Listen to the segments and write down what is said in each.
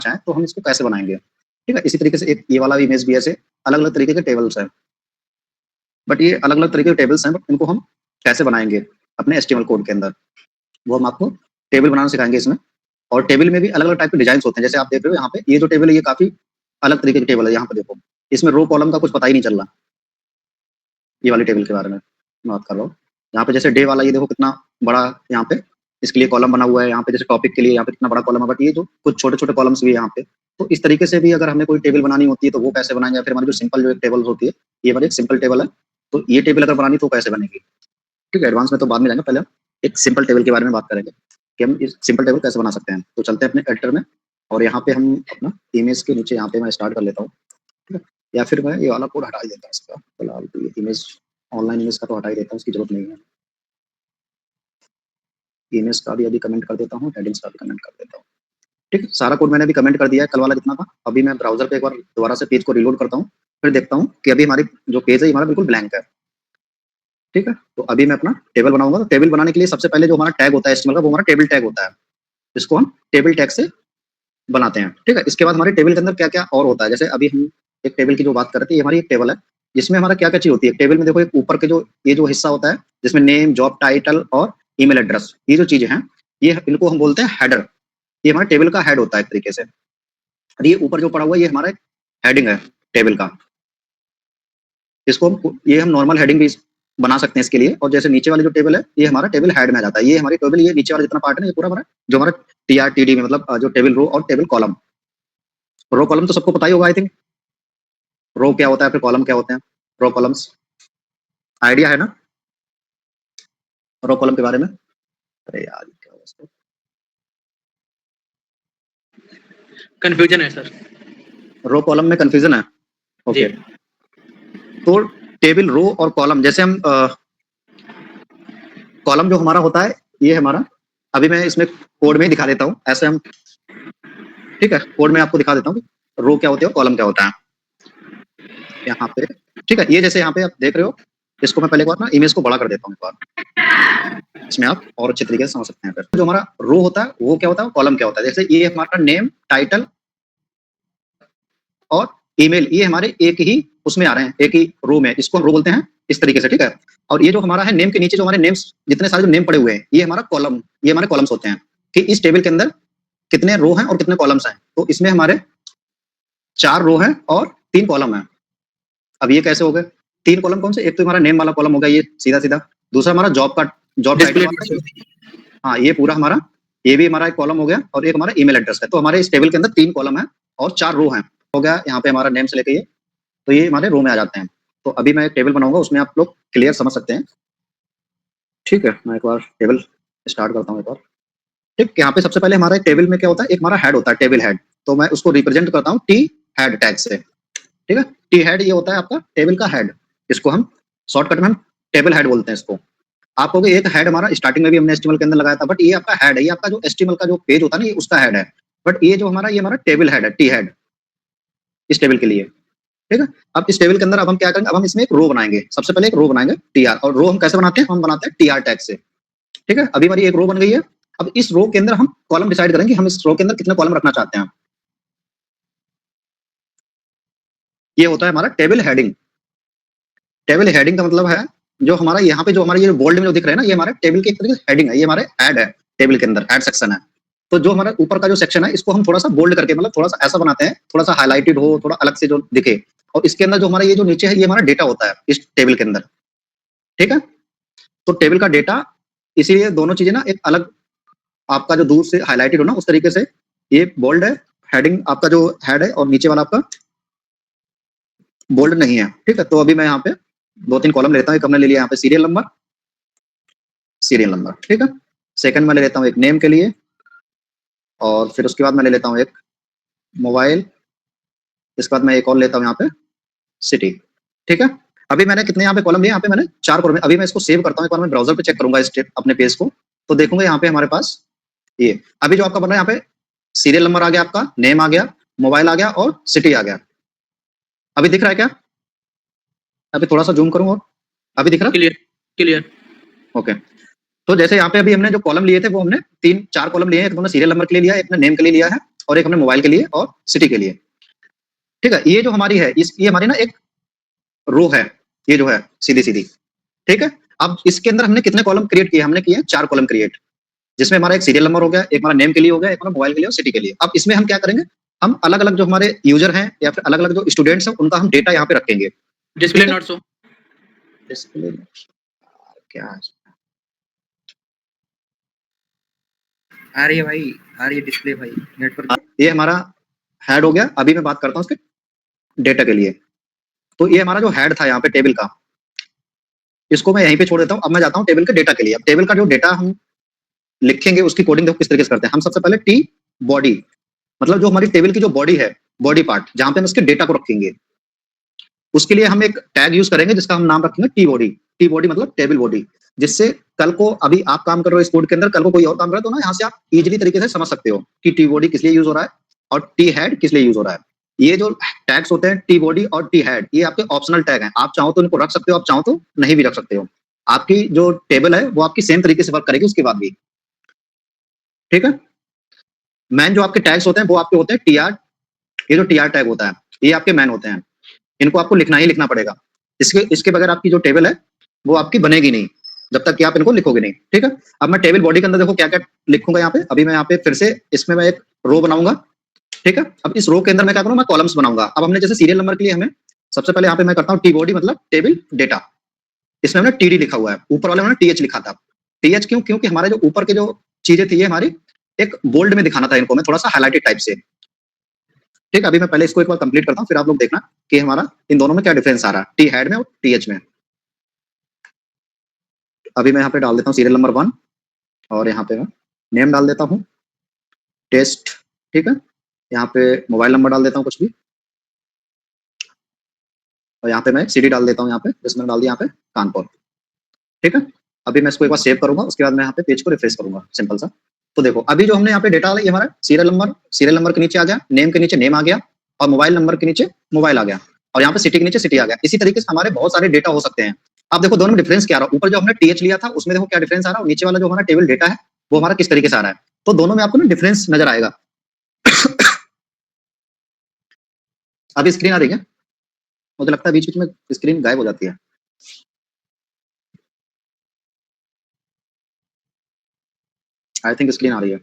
चाहें तो हम इसको कैसे बनाएंगे, ठीक है। इसी तरीके से एक ये वाला इमेज भी ऐसे अलग अलग तरीके के टेबल्स हैं, बट ये अलग अलग तरीके के टेबल्स हैं, बट इनको हम कैसे बनाएंगे अपने HTML कोड के अंदर, वो हम आपको टेबल बनाना सिखाएंगे इसमें। और टेबल में भी अलग अलग टाइप के डिजाइन होते हैं, जैसे आप देख रहे हो यहाँ पे ये जो टेबल है ये काफी अलग तरीके की टेबल है। यहाँ पे देखो इसमें रो कॉलम का कुछ पता ही नहीं चल रहा, ये वाली टेबल के बारे में मैं बात कर रहा हूँ। यहाँ पे जैसे डे वाला ये देखो कितना बड़ा यहाँ पे इसके लिए कॉलम बना हुआ है, यहाँ पे जैसे टॉपिक के लिए यहाँ पे कितना बड़ा कॉलम है, बट ये जो कुछ छोटे छोटे कॉलम्स भी है यहाँ पे। तो इस तरीके से भी अगर हमें कोई टेबल बनानी होती है तो वो कैसे बनाएंगे, या फिर हमारी जो सिंपल जो एक टेबल होती है, ये वाली एक सिंपल टेबल है, तो ये टेबल अगर बनानी तो कैसे बनेगी, ठीक है। एडवांस में तो बाद में जाएंगे, पहले हम एक सिंपल टेबल के बारे में बात करेंगे कि हम इस सिंपल टेबल कैसे बना सकते हैं। तो चलते हैं अपने एडिटर में, और यहाँ पे हम अपना इमेज के नीचे यहाँ पे मैं स्टार्ट कर लेता हूँ, ठीक है। या फिर मैं ये वाला कोड हटा ही देता हूँ इसका, फिलहाल तो ये इमेज ऑनलाइन इमेज का तो हटा ही देता हूँ, उसकी जरूरत नहीं है। इमेज का भी अभी कमेंट कर देता हूँ, हेडिंग्स का भी कमेंट कर देता हूँ, ठीक है। सारा कोड मैंने अभी कमेंट कर दिया है, कल वाला जितना था। अभी मैं ब्राउजर पे एक बार दोबारा से पेज को रिलोड करता हूँ, फिर देखता हूँ कि अभी हमारी जो पेज है हमारा बिल्कुल ब्लैंक है, ठीक है। तो अभी मैं अपना टेबल बनाऊंगा। तो टेबल बनाने के लिए सबसे पहले जो हमारा टैग होता है HTML का, वो हमारा टेबल टैग होता है, इसको हम टेबल टैग से बनाते हैं, ठीक है। इसके बाद हमारे टेबल के अंदर क्या क्या और होता है, जैसे अभी हम एक टेबल की जो बात करते हैं, ये हमारी एक टेबल है जिसमें हमारा क्या क्या चीज होती है। टेबल में देखो एक ऊपर के जो ये जो हिस्सा होता है जिसमें नेम, जॉब टाइटल और ईमेल एड्रेस, ये जो चीजें हैं ये इनको हम बोलते हैं हेडर। ये हमारे टेबल का हेड होता है एक तरीके से। और ये ऊपर जो पड़ा हुआ है ये हमारा हेडिंग है टेबल का, इसको ये हम नॉर्मल हेडिंग भी बना सकते हैं इसके लिए। और जैसे नीचे वाली जो टेबल है ये हमारा टेबल हेड में आ जाता है, ये हमारी टेबल, ये नीचे वाला जितना पार्ट है ना ये पूरा हमारा जो हमारा TRTD में मतलब जो टेबल रो और टेबल कॉलम। रो कॉलम तो सबको पता ही होगा आई थिंक, रो क्या होता है फिर कॉलम क्या होते हैं, रो कॉलम्स आइडिया है ना रो कॉलम के बारे में। अरे यार क्या हुआ इसको, कंफ्यूजन है सर, रो कॉलम में कंफ्यूजन है, ओके। तो टेबल रो और कॉलम, जैसे हम कॉलम जो हमारा होता है ये हमारा, अभी मैं इसमें कोड में ही दिखा देता हूँ ऐसे हम, ठीक है। कोड में आपको दिखा देता हूँ रो क्या होती है और कॉलम क्या होता है यहाँ पे, ठीक है। ये जैसे यहाँ पे आप देख रहे हो, इसको मैं पहले एक बार ना इमेज को बड़ा कर देता हूँ एक बार, इसमें आप और अच्छे तरीके से समझ सकते हैं। फिर जो हमारा रो होता है वो क्या होता है, कॉलम क्या होता है। जैसे ये हमारा नेम, टाइटल और ईमेल, ये हमारे एक ही उसमें आ रहे हैं, एक ही रो में, इसको हम रो बोलते हैं इस तरीके से, ठीक है। और ये जो हमारा है नेम के नीचे जो हमारे नेम्स जितने सारे जो नेम पड़े हुए हैं ये हमारा कॉलम, ये हमारे कॉलम्स होते हैं कि इस टेबल के अंदर कितने रो हैं और कितने कॉलम्स हैं। तो इसमें हमारे 4 रो हैं और 3 कॉलम हैं। अब ये कैसे हो गए 3 कॉलम, कौन से, एक तो हमारा नेम वाला कॉलम हो गया ये सीधा सीधा, दूसरा हमारा जॉब का जॉब टाइटल, हाँ ये पूरा हमारा, ये भी हमारा एक कॉलम हो गया, और एक हमारा ईमेल एड्रेस है। तो हमारे इस टेबल के अंदर 3 कॉलम है और 4 रो हैं, हो गया यहाँ पे हमारा नेम से लेके ये, तो ये हमारे रो में आ जाते हैं। तो अभी मैं एक टेबल बनाऊंगा, उसमें आप लोग क्लियर समझ सकते हैं, ठीक है। मैं एक बार टेबल स्टार्ट करता हूँ एक बार, ठीक। यहाँ पे सबसे पहले हमारा एक टेबल में क्या होता है, एक हमारा हेड होता है टेबल हेड, तो मैं उसको रिप्रेजेंट करता हूँ टी हेड टैग से, ठीक है। टी हेड ये होता है आपका टेबल का हेड, इसको हम शॉर्टकट में हम टेबल हेड बोलते हैं इसको। आप कहोगे एक हेड हमारा स्टार्टिंग में भी हमने HTML के अंदर लगाया था, बट ये आपका हेड है, ये आपका जो HTML का जो पेज होता है ना ये उसका हेड है, बट ये जो हमारा ये हमारा टेबल हेड है, टी हेड इस टेबल के लिए, ठीक है। अब इस टेबल के अंदर अब हम क्या करेंगे, अब हम इसमें एक रो बनाएंगे, सबसे पहले एक रो बनाएंगे TR, और रो हम कैसे बनाते हैं, हम बनाते हैं TR टैग से, ठीक है। अभी हमारी एक रो बन गई है। अब इस रो के अंदर हम कॉलम डिसाइड करेंगे, हम इस रो के अंदर कितने कॉलम रखना चाहते हैं। ये होता है हमारा टेबल हेडिंग। टेबल हेडिंग का मतलब है जो हमारा यहाँ पे जो हमारे ये बोल्ड में जो दिख रहे हैं ना, ये हमारे टेबल के एक तरीके से हेडिंग है, ये हमारे ऐड है टेबल के अंदर, ऐड सेक्शन है। तो जो हमारा ऊपर का जो सेक्शन है इसको हम थोड़ा सा बोल्ड करके, मतलब थोड़ा सा ऐसा बनाते हैं, थोड़ा सा हाईलाइटेड हो, थोड़ा अलग से जो दिखे। और इसके अंदर जो हमारा ये जो नीचे है ये हमारा डेटा होता है इस टेबल के अंदर, ठीक है। तो टेबल का डेटा, इसीलिए दोनों चीजें ना एक अलग, आपका जो दूर से हाईलाइटेड हो ना उस तरीके से, ये बोल्ड है हेडिंग आपका जो हेड है, और नीचे वाला आपका बोल्ड नहीं है, ठीक है। तो अभी मैं यहाँ पे 2-3 कॉलम लेता हूँ। एक हमने ले लिया यहाँ पे सीरियल नंबर, ठीक है। सेकंड में ले लेता हूँ एक नेम के लिए, और फिर उसके बाद मैं ले लेता हूँ एक मोबाइल, इसके बाद मैं एक और लेता हूँ यहाँ पे सिटी, ठीक है। अभी मैंने कितने यहाँ पे कॉलम लिए, यहाँ पे मैंने 4 कॉलम। अभी मैं इसको सेव करता हूँ, एक बार मैं ब्राउजर पे चेक करूंगा इस अपने पेज को, तो देखूंगा यहाँ पे हमारे पास ये अभी जो आपका बन रहा है, यहाँ पे सीरियल नंबर आ गया, आपका नेम आ गया, मोबाइल आ गया और सिटी आ गया। अभी दिख रहा है क्या, अभी थोड़ा सा जूम करूँ और अभी दिख रहा है, क्लियर, ओके। तो जैसे यहाँ पे अभी हमने जो कॉलम लिए थे वो हमने 3-4 कॉलम लिए हैं, एक हमने सीरियल नंबर के लिए लिया है, एक ने नेम के लिए लिया है, और एक हमने मोबाइल के लिए और सिटी के लिए। ठीक है, ये जो हमारी है ये हमारी ना एक रो है, ये जो है सीधी सीधी। ठीक है, अब इसके अंदर हमने कितने कॉलम क्रिएट किए? हमने किए 4 कॉलम क्रिएट, जिसमें हमारा एक सीरियल नंबर हो गया, एक हमारा नेम के लिए हो गया, एक हमारा मोबाइल के लिए और सिटी के लिए। अब इसमें हम क्या करेंगे, हम अलग अलग जो हमारे यूजर हैं या फिर अलग अलग जो स्टूडेंट्स हैं उनका हम डेटा यहाँ पे रखेंगे। Display not so. डिस्प्ले क्या है? आ रही है भाई, आ रही है डिस्प्ले भाई, नेटवर्क। ये हमारा हेड हो गया। अभी मैं बात करता हूँ उसके डेटा के लिए। तो ये हमारा जो हेड था यहाँ पे टेबल का, इसको मैं यहीं पे छोड़ देता हूँ। अब मैं जाता हूँ टेबल के डेटा के लिए। अब टेबल का जो डेटा हम लिखेंगे उसकी कोडिंग देखो किस तरीके से करते हैं। हम सबसे पहले टी बॉडी, मतलब जो हमारी टेबल की जो बॉडी है, बॉडी पार्ट जहां पे हम उसके डेटा को रखेंगे, उसके लिए हम एक टैग यूज करेंगे जिसका हम नाम रखेंगे टी बॉडी। टी बॉडी मतलब टेबल बॉडी, जिससे कल को अभी आप काम कर रहे हो इस कोड के अंदर, कल को कोई और काम कर रहा है तो ना यहाँ से आप इजीली तरीके से समझ सकते हो कि टी बॉडी किस लिए यूज हो रहा है और टी हेड किस लिए यूज हो रहा है। ये जो टैग्स होते हैं टी बॉडी और टी हेड, ये आपके ऑप्शनल टैग हैं। आप चाहो तो इनको रख सकते हो, आप चाहो तो नहीं भी रख सकते हो। आपकी जो टेबल है वो आपकी सेम तरीके से वर्क करेगी उसके बाद भी। ठीक है, मैन जो आपके टैग्स होते हैं वो आपके होते हैं टी आर। ये जो टी आर टैग होता है ये आपके मैन होते हैं, इनको आपको लिखना ही लिखना पड़ेगा। इसके बगैर आपकी जो टेबल है वो आपकी बनेगी नहीं जब तक कि आप इनको लिखोगे नहीं। ठीक है, अब मैं टेबल बॉडी के अंदर देखो क्या क्या लिखूंगा यहाँ पे। अभी मैं यहाँ पे फिर से इसमें मैं एक रो बनाऊंगा। ठीक है, अब इस रो के अंदर मैं क्या करूंगा, मैं कॉलम्स बनाऊंगा। अब हमने जैसे सीरियल नंबर के लिए हमें सबसे पहले यहाँ पे मैं करता हूँ टी बॉडी मतलब टेबल डेटा। इसमें हमने टीडी लिखा हुआ है, ऊपर वाले में टीएच लिखा था। टीएच क्यों? क्योंकि हमारे जो ऊपर के जो चीजें थी ये हमारी एक बोल्ड में दिखाना था इनको, मैं थोड़ा सा हाईलाइटेड टाइप से। ठीक है, अभी मैं पहले इसको एक बार कंप्लीट करता हूँ, फिर आप लोग देखना कि हमारा इन दोनों में क्या डिफरेंस आ रहा है, टी हेड में और टीएच में। अभी मैं यहाँ पे डाल देता हूँ सीरियल नंबर 1 और यहाँ पे मैं नेम डाल देता हूँ टेस्ट। ठीक है, यहाँ पे मोबाइल नंबर डाल देता हूँ कुछ भी, और यहाँ पे मैं सीडी डाल देता हूँ, यहाँ पे जैसे मैंने डाल दिया यहाँ पे कानपुर। ठीक है, अभी मैं इसको एक बार सेव करूंगा, उसके बाद मैं यहाँ पे पेज को रिफ्रेश करूंगा, सिंपल सा। तो देखो अभी जो हमने यहाँ पे डेटा डाला ये हमारा सीरियल नंबर के नीचे आ गया, नेम के नीचे नेम आ गया और मोबाइल नंबर के नीचे मोबाइल आ गया और यहाँ पे सिटी के नीचे सिटी आ गया। इसी तरीके से हमारे बहुत सारे डेटा हो सकते हैं। अब देखो दोनों में डिफरेंस क्या आ रहा है, ऊपर जो हमने टीएच लिया था उसमें देखो क्या डिफरेंस आ रहा है, और नीचे वाला जो हमारा टेबल डेटा है वो हमारा किस तरीके से आ रहा है। तो दोनों में आपको ना डिफरेंस नजर आएगा। अभी स्क्रीन आ रही है, मुझे लगता है बीच बीच में स्क्रीन गायब हो जाती है। आई थिंक स्क्रीन आ रही है।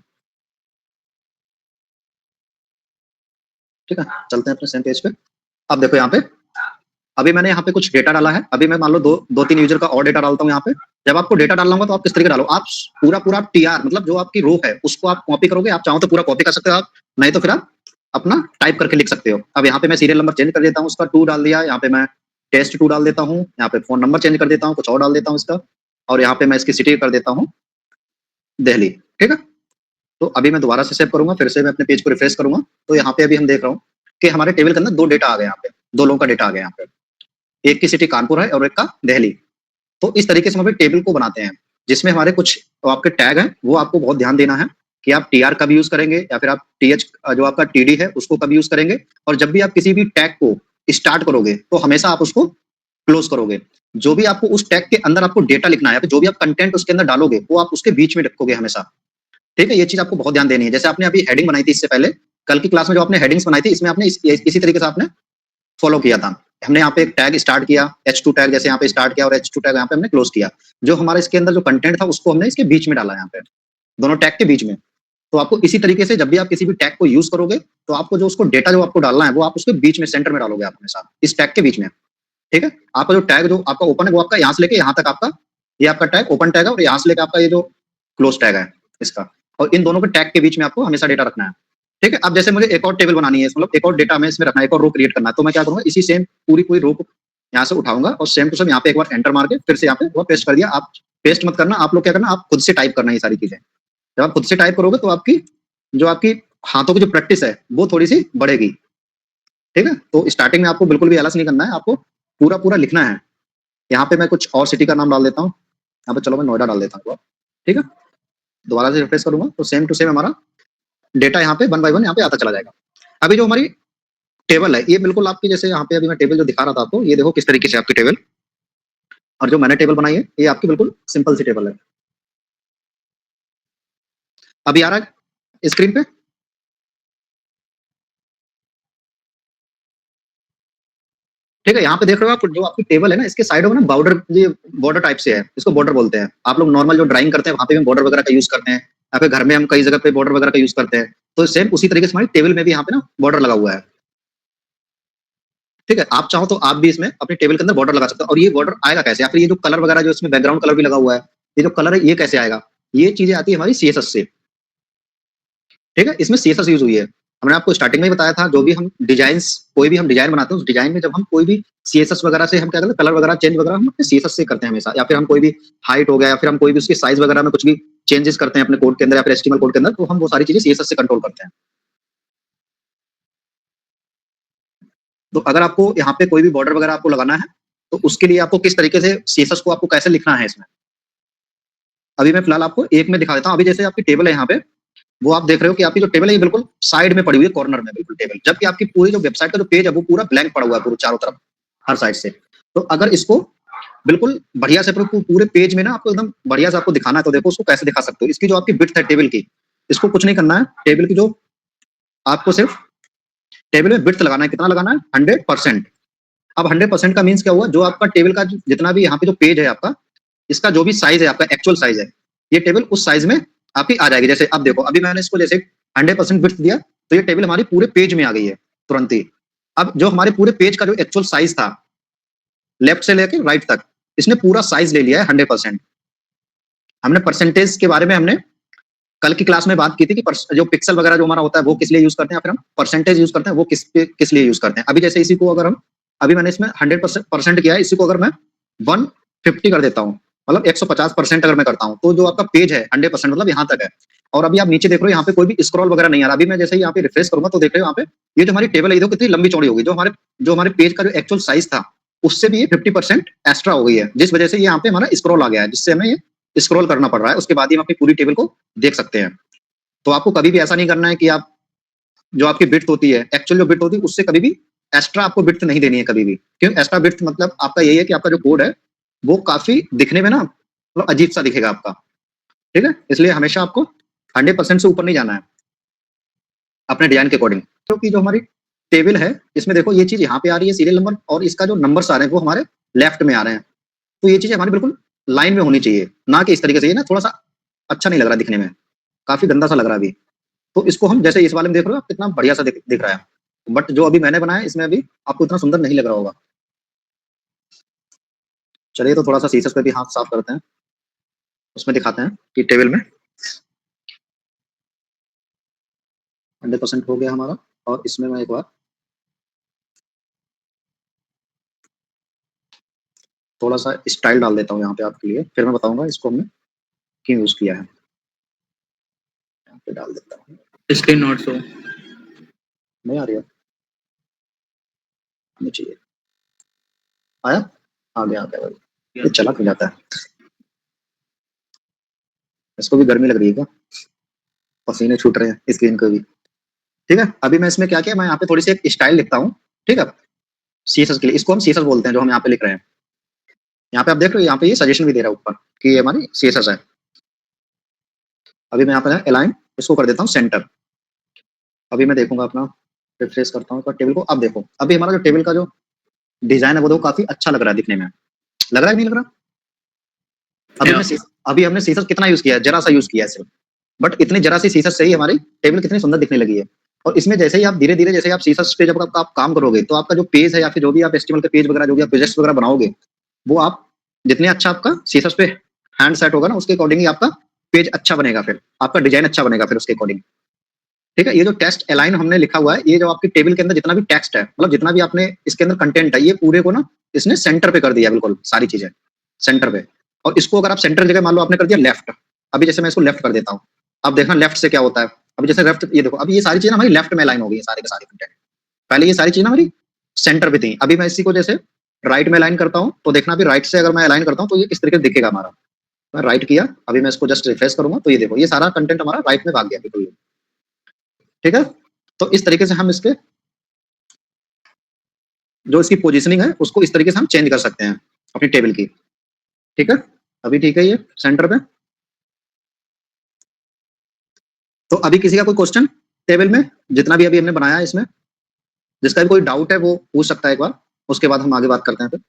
ठीक है, चलते हैं अपने सेम पेज पे। अब देखो यहाँ पे अभी मैंने यहाँ पे कुछ डेटा डाला है। अभी मैं मान लो दो तीन यूजर का और डेटा डालता हूँ यहाँ पे। जब आपको डेटा डालना होगा तो आप किस तरीके डालो, आप पूरा टीआर मतलब जो आपकी रो है उसको आप कॉपी करोगे। आप चाहो तो पूरा कॉपी कर सकते हो आप, नहीं तो फिर आप अपना टाइप करके लिख सकते हो। अब यहाँ पे मैं सीरियल नंबर चेंज कर देता हूँ, उसका 2 डाल दिया, यहाँ पे मैं टेस्ट 2 डाल देता हूँ, यहाँ पे फोन नंबर चेंज कर देता हूँ, कुछ और डाल देता हूँ इसका, और यहाँ पे मैं इसकी सिटी कर देता हूँ दिल्ली। ठीक है, तो अभी मैं दोबारा से सेव करूंगा, फिर से मैं अपने पेज को रिफ्रेश करूंगा। तो यहाँ पे अभी हम देख रहा हूँ कि हमारे टेबल के अंदर 2 डेटा आ गए, यहाँ पे 2 लोगों का डेटा आ गया यहाँ पे, एक की सिटी कानपुर है और एक का दिल्ली। तो इस तरीके से हम टेबल को बनाते हैं जिसमें हमारे कुछ आपके टैग हैं, वो आपको बहुत ध्यान देना है कि आप टीआर कब यूज करेंगे या फिर आप टीएच जो आपका टीडी है उसको कब यूज करेंगे। और जब भी आप किसी भी टैग को स्टार्ट करोगे तो हमेशा आप उसको क्लोज करोगे। जो भी आपको उस टैग के अंदर आपको डेटा लिखना है, जो भी आप कंटेंट उसके अंदर डालोगे वो आप उसके बीच में रखोगे हमेशा। ठीक है, ये चीज आपको बहुत ध्यान देनी है। जैसे आपने अभी हेडिंग बनाई थी इससे पहले, कल की क्लास में जो आपने हेडिंग्स बनाई थी इसमें आपने इसी तरीके से आपने फॉलो किया था। हमने यहाँ पे एक टैग स्टार्ट किया, H2 टैग जैसे यहाँ पे स्टार्ट किया और H2 टैग यहाँ पे हमने क्लोज किया। जो हमारे इसके अंदर जो कंटेंट था उसको हमने इसके बीच में डाला, यहाँ पे दोनों टैग के बीच में। तो आपको इसी तरीके से जब भी आप किसी भी टैग को यूज करोगे तो आपको जो उसको डेटा जो आपको डालना है वो आप उसके बीच में सेंटर में डालोगे आप हमेशा, इस टैग के बीच में। ठीक है, आपका जो टैग जो आपका ओपन है वो आपका यहाँ से लेके यहाँ तक आपका ये आपका टैग ओपन टैग है, और यहाँ से लेकर आपका ये जो क्लोज टैग है इसका, और इन दोनों के टैग के बीच में आपको हमेशा डेटा रखना है। ठीक है, अब जैसे मुझे एक और टेबल बनानी है, मतलब एक और डेटा हमें इसमें रखना है, एक और रो क्रिएट करना है, तो मैं क्या करूंगा, इसी सेम पूरी रो को यहाँ से उठाऊंगा और सेम टू सेम यहाँ पे एक बार एंटर मार के फिर से यहाँ पे वो पेस्ट कर दिया। आप पेस्ट मत करना, आप लोग क्या करना, आप खुद से टाइप करना ये सारी चीजें। जब आप खुद से टाइप करोगे तो आपकी जो आपकी हाथों की जो प्रैक्टिस है वो थोड़ी सी बढ़ेगी। ठीक है, तो स्टार्टिंग में आपको बिल्कुल भी आलस नहीं करना है, आपको पूरा लिखना है। यहाँ पे मैं कुछ और सिटी का नाम डाल देता हूँ, यहाँ पे चलो मैं नोएडा डाल देता हूँ। ठीक है, दोबारा से रिफ्रेश करूंगा तो सेम टू सेम हमारा डेटा यहाँ पे 1 बाय 1 यहाँ पे आता चला जाएगा। अभी जो हमारी टेबल है ये बिल्कुल आपकी जैसे यहाँ पे अभी मैं टेबल जो दिखा रहा था आपको, ये देखो किस तरीके से आपकी टेबल, और जो मैंने टेबल बनाई है ये आपकी बिल्कुल सिंपल सी टेबल है। अभी आ रहा है स्क्रीन पे? ठीक है, यहाँ पे देख रहे हो आप जो आपकी टेबल है ना, इसके साइड में ना बॉर्डर टाइप से है, इसको बॉर्डर बोलते हैं। आप लोग नॉर्मल जो ड्राइंग करते हैं वहां पे हम बॉर्डर वगैरह का यूज करते हैं, या फिर घर में हम कई जगह पे बॉर्डर वगैरह का यूज करते हैं। तो सेम उसी तरीके से हमारी टेबल में भी यहाँ पे ना बॉर्डर लगा हुआ है। ठीक है, आप चाहो तो आप भी इसमें अपने टेबल के अंदर बॉर्डर लगा सकते हो। और ये बॉर्डर आएगा कैसे, या फिर ये जो कलर वगैरह जो इसमें बैकग्राउंड कलर भी लगा हुआ है, ये जो कलर है ये कैसे आएगा, ये चीजें आती है हमारी सीएसएस से। ठीक है, इसमें सीएसएस यूज हुई है। हमने आपको स्टार्टिंग में ही बताया था, जो भी हम डिजाइन, कोई भी हम डिजाइन बनाते हैं उस डिजाइन में जब हम कोई भी सीएसएस वगैरह से हम क्या करते हैं, कलर वगैरह चेंज वगैरह हम अपने सीएसएस से करते हैं हमेशा। या फिर हम कोई भी हाइट हो गया, या फिर हम कोई भी उसकी साइज वगैरह में कुछ भी चेंजेस करते हैं अपने कोड के अंदर या फिर एचटीएमएल कोड के अंदर, तो हम वो सारी चीजें सीएसएस से कंट्रोल करते हैं। तो अगर आपको यहाँ पे कोई भी बॉर्डर वगैरह आपको लगाना है, तो उसके लिए आपको किस तरीके से सीएसएस को आपको कैसे लिखना है इसमें, अभी मैं फिलहाल आपको एक में दिखा देता हूँ। अभी जैसे आपकी टेबल है यहाँ पे, वो आप देख रहे हो कि आपकी जो टेबल है ये बिल्कुल साइड में पड़ी हुई है, कॉर्नर में बिल्कुल टेबल, जबकि आपकी पूरी जो वेबसाइट का जो पेज है वो पूरा ब्लैंक पड़ा हुआ है, पूरा चारों तरफ हर साइड से। तो अगर इसको बिल्कुल बढ़िया से पूरे पेज में ना आपको एकदम बढ़िया से आपको दिखाना है, तो देखो उसको कैसे दिखा सकते हो। इसकी जो आपकी विड्थ है टेबल की, इसको कुछ नहीं करना है, टेबल की जो आपको सिर्फ टेबल में विड्थ लगाना है, कितना लगाना है, 100%। अब 100% का मीन्स क्या हुआ, जो आपका टेबल का जितना भी यहाँ पे जो पेज है आपका, इसका जो भी साइज है आपका एक्चुअल साइज है, ये टेबल उस साइज में आपकी आ जाएगी। जैसे अब देखो, अभी मैंने इसको जैसे 100% विड्थ दिया, तो ये टेबल हमारी पूरे पेज में आ गई है तुरंत ही। अब जो हमारे पूरे पेज का जो एक्चुअल साइज था, लेफ्ट से लेकर राइट तक, इसने पूरा साइज ले लिया है 100%। हमने परसेंटेज के बारे में हमने कल की क्लास में बात की थी कि जो पिक्सल वगैरह जो हमारा होता है वो किस लिए यूज करते हैं, फिर हम परसेंटेज यूज करते हैं वो किस लिए यूज करते हैं। अभी जैसे इसी को अगर हम, अभी मैंने इसमें 100% किया है, इसी को अगर मैं 150 कर देता हूँ, मतलब 150% अगर मैं करता हूँ, तो जो आपका पेज है 100% मतलब यहाँ तक है। और अभी आप नीचे देख रहे हो, यहाँ पे कोई भी स्क्रॉल वगैरह नहीं आ रहा। अभी मैं जैसे ही यहाँ पे रिफ्रेश करूंगा तो देख रहे हो यहाँ पे ये जो हमारी टेबल है, ये कितनी लंबी चौड़ी होगी, जो हमारे पेज का जो एक्चुअल साइज था उससे भी ये 50% एक्स्ट्रा हो गई है, जिस वजह से यहाँ पे हमारा स्क्रॉल आ गया है, जिससे हमें ये स्क्रॉल करना पड़ रहा है। उसके बाद ही हम अपनी पूरी टेबल को देख सकते हैं। तो आपको कभी भी ऐसा नहीं करना है कि आप जो आपकी विड्थ होती है, एक्चुअल जो विड्थ होती है, उससे कभी भी एक्स्ट्रा आपको विड्थ नहीं देनी है कभी भी। क्यों एक्स्ट्रा विड्थ, मतलब आपका यही है कि आपका जो कोड है वो काफी दिखने में ना मतलब अजीब सा दिखेगा आपका। ठीक है, इसलिए हमेशा आपको 100% से ऊपर नहीं जाना है अपने डिजाइन के अकॉर्डिंग। क्योंकि जो हमारी टेबल है इसमें देखो, ये चीज यहाँ पे आ रही है सीरियल नंबर, और इसका जो नंबर्स आ रहे हैं वो हमारे लेफ्ट में आ रहे हैं। तो ये चीजें हमारी बिल्कुल लाइन में होनी चाहिए, ना कि इस तरीके से। ये ना थोड़ा सा अच्छा नहीं लग रहा दिखने में, काफी गंदा सा लग रहा है अभी। तो इसको हम जैसे इस वाले में देख रहे हो, कितना बढ़िया सा दिख रहा है, बट जो अभी मैंने बनाया इसमें अभी आपको इतना सुंदर नहीं लग रहा होगा। चलिए तो थोड़ा सा सीसस पे भी हाथ साफ करते हैं, उसमें दिखाते हैं कि टेबल में 100% हो गया हमारा। और इसमें मैं एक बार थोड़ा सा स्टाइल डाल देता हूँ यहाँ पे आपके लिए, फिर मैं बताऊंगा इसको हमने क्यों यूज किया है। यहाँ पे डाल देता हूँ, स्क्रीन नॉट शो। नहीं आ रही है, नहीं चाहिए, आया, आ गया भाई। ये चला क्यों जाता है, इसको भी गर्मी लग रही है क्या, पसीने छूट रहे हैं स्क्रीन को भी। ठीक है, अभी मैं इसमें क्या किया, मैं यहाँ पे थोड़ी सी एक स्टाइल लिखता हूँ। ठीक है, सीएसएस के लिए, इसको हम सीएसएस बोलते हैं जो हम यहाँ पे लिख रहे हैं। यहाँ पे आप देख रहे हो, यहाँ पे ये सजेशन भी दे रहा है ऊपर कि ये हमारी सीएसएस है। अभी मैं यहाँ पे अलाइन इसको कर देता हूँ सेंटर। अभी मैं देखूंगा अपना, रिफ्रेश करता हूँ टेबल को। अब देखो, अभी हमारा जो टेबल का जो डिजाइन है वो देखो काफी अच्छा लग रहा है दिखने में, लग रहा है नहीं लग रहा। अभी हमने सीसस कितना यूज किया है, जरा सा यूज किया है सिर्फ, बट इतनी जरा सी सीसस से ही हमारी टेबल कितनी सुंदर दिखने लगी है। और इसमें जैसे ही आप धीरे धीरे जैसे आप सीसस पे जब आप काम करोगे, तो आपका जो पेज है या फिर जो भी आप एचटीएमएल के पेज वगैरह जो भी आप प्रोजेक्ट्स वगैरह बनाओगे, वो आप जितने अच्छा आपका सीसस पे हैंड सेट होगा ना, उसके अकॉर्डिंग ही आपका पेज अच्छा बनेगा, फिर आपका डिजाइन अच्छा बनेगा फिर उसके अकॉर्डिंग। ठीक है, ये जो टेक्स्ट अलाइन हमने लिखा हुआ है, ये जो आपकी टेबल के अंदर जितना भी टेक्स्ट है, मतलब जितना भी आपने इसके अंदर कंटेंट है, ये पूरे को ना इसने सेंटर पे कर दिया, बिल्कुल सारी चीजें सेंटर पे। और इसको अगर आप सेंटर जगह मान लो आपने कर दिया लेफ्ट, अभी जैसे मैं इसको लेफ्ट कर देता हूँ, अब देखना लेफ्ट से क्या होता है। अभी जैसे लेफ्ट, ये देखो अभी ये सारी चीजें हमारी लेफ्ट में अलाइन हो गई है, सारे के सारे कंटेंट। पहले ये सारी चीजें हमारी सेंटर पे थी, अभी मैं इसी को जैसे राइट में अलाइन करता हूँ, तो देखना अभी राइट से अगर मैं अलाइन करता हूँ तो ये इस तरीके से दिखेगा हमारा। मैं राइट किया, अभी मैं इसको जस्ट रिफ्रेश करूंगा तो ये देखो ये सारा कंटेंट हमारा राइट में भाग गया बिल्कुल। ठीक है, तो इस तरीके से हम इसके जो इसकी पोजीशनिंग है उसको इस तरीके से हम चेंज कर सकते हैं अपनी टेबल की। ठीक है, अभी ठीक है ये सेंटर पे। तो अभी किसी का कोई क्वेश्चन टेबल में, जितना भी अभी हमने बनाया है इसमें, जिसका भी कोई डाउट है वो पूछ सकता है एक बार। उसके बाद हम आगे बात करते हैं फिर।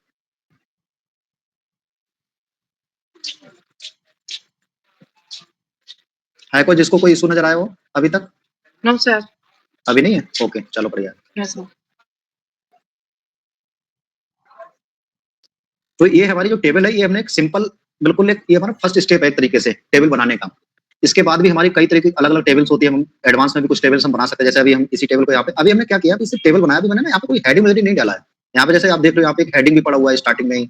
है कोई जिसको कोई इशू नजर आया हो अभी तक? No, sir. अभी नहीं है, ओके चलो बढ़िया। Yes, sir. तो ये हमारी जो टेबल है, ये हमने एक सिंपल बिल्कुल एक, ये हमारा फर्स्ट स्टेप है एक तरीके से टेबल बनाने का। इसके बाद भी हमारी कई तरह की अलग अलग टेबल्स होती है, हम एडवांस में भी कुछ टेबल्स हम बना सकते हैं। जैसे अभी हम इसी टेबल को यहाँ पे, अभी हमने क्या किया, इसे टेबल बनाया, अभी मैंने ना यहाँ पे कोई हेडिंग वगैरह नहीं डाला है। यहाँ पे जैसे आप देख रहे हो, यहाँ पे एक हेडिंग भी पड़ा हुआ है स्टार्टिंग में ही,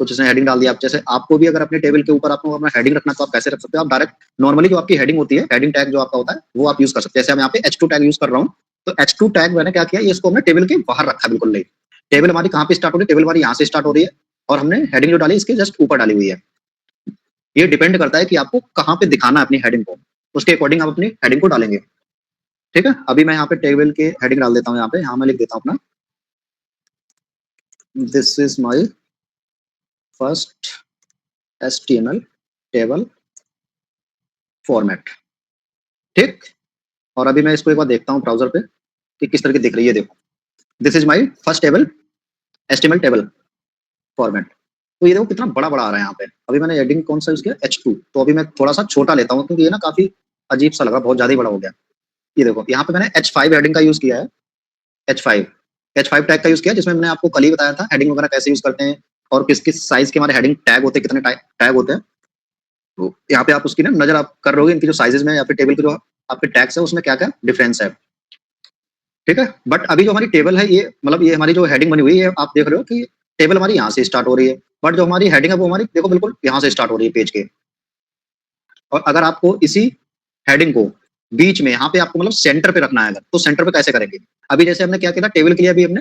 कुछ उसने हेडिंग डाल दिया। आप जैसे आपको भी अगर अपने टेबल के ऊपर आपको अपना हेडिंग रखना, तो आप कैसे रख सकते हो? आप डायरेक्ट नॉर्मली जो आपकी हेडिंग होती है, हेडिंग टैग जो आपका होता है, वो आप यूज कर सकते हैं। जैसे मैं यहाँ पे H2 टैग यूज कर रहा हूँ, तो H2 टैग मैंने क्या किया, ये इसको हमने टेबल के बाहर रखा, बिल्कुल नहीं। टेबल हमारी कहाँ पे स्टार्ट हो रही है? टेबल हमारी यहाँ से स्टार्ट हो रही है, और हमने हेडिंग जो डाली इसके जस्ट ऊपर डाली हुई है। ये डिपेंड करता है कि आपको कहाँ पे दिखाना है अपनी हेडिंग को, उसके अकॉर्डिंग आप अपनी हेडिंग को डालेंगे। ठीक है, अभी मैं यहाँ पे टेबल के हेडिंग डाल देता हूँ। यहाँ मैं लिख देता हूँ अपना, this is my first HTML table format. ठीक, और अभी मैं इसको एक बार देखता हूँ ब्राउजर पे कि किस तरह की दिख रही है। देखो, this is my first table HTML table format. तो ये देखो कितना बड़ा बड़ा आ रहा है यहाँ पे। अभी मैंने हेडिंग कौन सा यूज किया, H2। तो अभी मैं थोड़ा सा छोटा लेता हूँ, क्योंकि ये ना काफी अजीब सा लगा, बहुत ज्यादा ही बड़ा हो गया। ये देखो, यहाँ पे मैंने H5 हेडिंग का यूज किया है, H5 टैग का यूज किया, जिसमें मैंने आपको कल ही बताया था हेडिंग वगैरह कैसे यूज करते हैं, और किस किस साइज के हमारे हेडिंग टैग होते हैं, कितने टैग होते हैं। तो यहाँ पे आप उसकी ना नजर आप कर रहोगे, इनकी जो साइजेस में या फिर टेबल के जो आपके टैग्स है, उसमें क्या क्या डिफरेंस है। ठीक है, बट अभी जो हमारी टेबल है, ये मतलब ये हमारी जो हेडिंग बनी हुई है, आप देख रहे हो कि टेबल हमारी यहाँ से स्टार्ट हो रही है, बट जो हमारी हेडिंग है वो हमारी देखो बिल्कुल यहाँ से स्टार्ट हो रही है पेज के। और अगर आपको इसी हेडिंग को बीच में यहाँ पे आपको मतलब सेंटर पे रखना है, अगर तो सेंटर पे कैसे करेंगे? अभी जैसे हमने क्या किया था टेबल के लिए, अभी हमने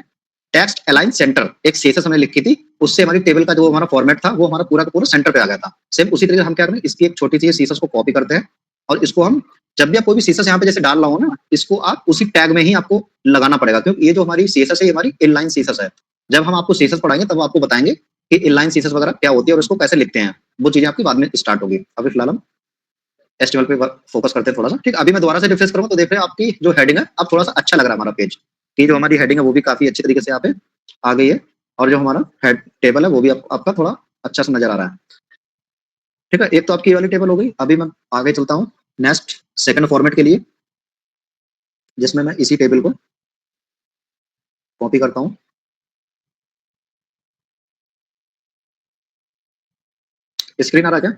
टेक्स्ट अलाइन सेंटर एक सीएसएस हमने लिखी थी, उससे हमारी टेबल का जो हमारा फॉर्मेट था वो हमारा पूरा का पूरा सेंटर पे आ गया था। सेम उसी तरीके से हम क्या करें, इसकी एक छोटी सी सीएसएस को कॉपी करते हैं, और इसको हम जब भी आप कोई भी सीएसएस यहाँ पे जैसे डाल रहा हो ना, इसको आप उसी टैग में ही आपको लगाना पड़ेगा, क्योंकि ये जो हमारी सीएसएस है, ये हमारी इनलाइन सीएसएस है। जब हम आपको सीएसएस पढ़ाएंगे तब आपको बताएंगे कि इनलाइन सीएसएस वगैरह क्या होती है और इसको कैसे लिखते हैं, वो चीजें आपकी बाद में स्टार्ट होगी। अभी फिलहाल हम HTML पे फोकस करते हैं थोड़ा सा। ठीक, अभी मैं दोबारा से रिफ्रेश करूंगा तो देख रहे हैं आपकी जो हेडिंग है, अब थोड़ा सा अच्छा लग रहा है हमारा पेज, कि जो हमारी हेडिंग है वो भी काफी अच्छी तरीके से यहाँ पे आ गई है, और जो हमारा हेड टेबल है वो भी आपका थोड़ा अच्छा सा नजर आ रहा है। ठीक है, एक तो आपकी वाली टेबल हो गई। अभी मैं आगे चलता हूँ नेक्स्ट सेकंड फॉर्मेट के लिए, जिसमें मैं इसी टेबल को कॉपी करता हूँ। स्क्रीन आ रहा है क्या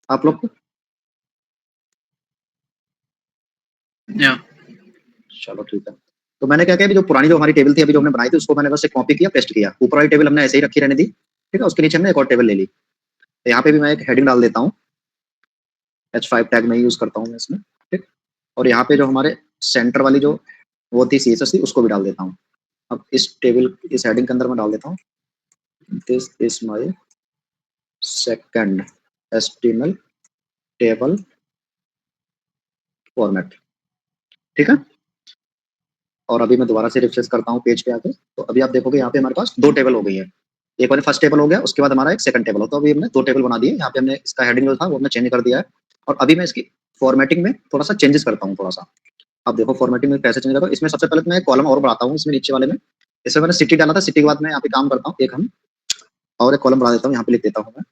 आप लोग को? Yeah. चलो ठीक है। तो मैंने क्या किया, अभी जो पुरानी जो हमारी टेबल थी, अभी जो हमने बनाई थी, उसको मैंने बस कॉपी किया, पेस्ट किया। ऊपर वाली टेबल हमने ऐसे ही रखी रहने दी। ठीक है, उसके नीचे हमने एक और टेबल ले ली। तो यहाँ पे भी मैं एक हेडिंग डाल देता हूँ, H5 टैग में यूज करता हूँ मैं इसमें। ठीक, और यहाँ पे जो हमारे सेंटर वाली जो वो थी सीएसएस थी, उसको भी डाल देता हूँ। अब इस टेबल इस हेडिंग के अंदर मैं डाल देता हूँ, this is my second HTML table format. ठीक है, और अभी मैं दोबारा से रिफ्रेश करता हूँ पेज पे आके, तो अभी आप देखोगे यहाँ पे हमारे पास दो टेबल हो गई है। एक बार फर्स्ट टेबल हो गया, उसके बाद हमारा एक सेकंड टेबल हो, तो अभी हमने दो टेबल बना दिए। यहाँ पे हमने इसका हेडिंग जो था वो हमने चेंज कर दिया है, और अभी मैं इसकी फॉर्मेटिंग में थोड़ा सा चेंजेस करता हूँ थोड़ा सा। अब देखो फॉर्मेटिंग में कैसे चेंज करता हूँ। इसमें सबसे पहले तो मैं कॉलम और बढ़ाता हूँ, इसमें नीचे वाले में। इसमें मैंने सिटी डाला था, सिटी के बाद मैं यहाँ पे काम करता हूँ, एक हम और एक कॉलम बढ़ा देता हूँ, यहाँ पे लिख देता हूँ मैं